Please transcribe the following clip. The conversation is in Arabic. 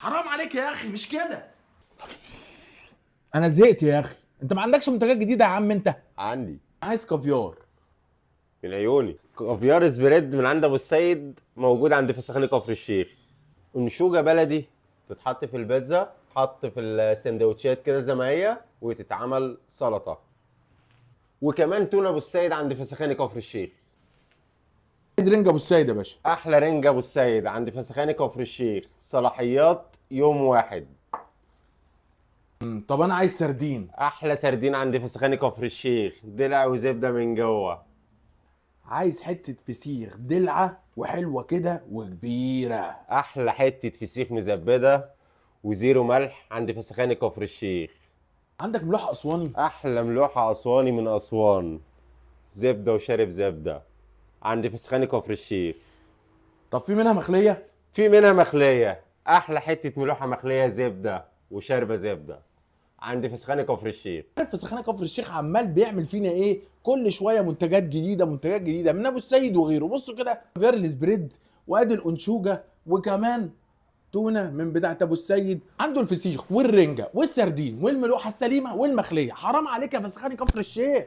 حرام عليك يا اخي، مش كده. انا زهقت يا اخي، انت ما عندكش منتجات جديده يا عم انت؟ عندي. عايز كافيار. من عيوني. كافيار سبريد من عند ابو السيد، موجود عند فسخاني كفر الشيخ. انشوجه بلدي تتحط في البيتزا، تحط في السندوتشات كده زي ما هي، وتتعمل سلطه. وكمان تونه ابو السيد عند فسخاني كفر الشيخ. عايز رنجة ابو السيد يا باشا. احلى رنجه ابو السيد عند فسخاني كفر الشيخ، صلاحيات يوم واحد. طب انا عايز سردين. احلى سردين عند فسخاني كفر الشيخ، دلع وزبده من جوه. عايز حته فسيخ دلعه وحلوه كده وكبيره. احلى حته فسيخ مزبده وزيرو ملح عند فسخاني كفر الشيخ. عندك ملوحه اسواني؟ احلى ملوحه اسواني من اسوان، زبده وشارب زبده، عند فسخاني كفر الشيخ. طب في منها مخليه؟ في منها مخليه، احلى حته ملوحه مخليه زبده وشاربه زبده عند فسخاني كفر الشيخ. عارف فسخانه كفر الشيخ عمال بيعمل فينا ايه؟ كل شويه منتجات جديده منتجات جديده من ابو السيد وغيره. بصوا كده، غير السبريد وادي الانشوجه، وكمان تونه من بتاعه ابو السيد. عنده الفسيخ والرنجه والسردين والملوحه السليمه والمخليه. حرام عليك يا فسخاني كفر الشيخ.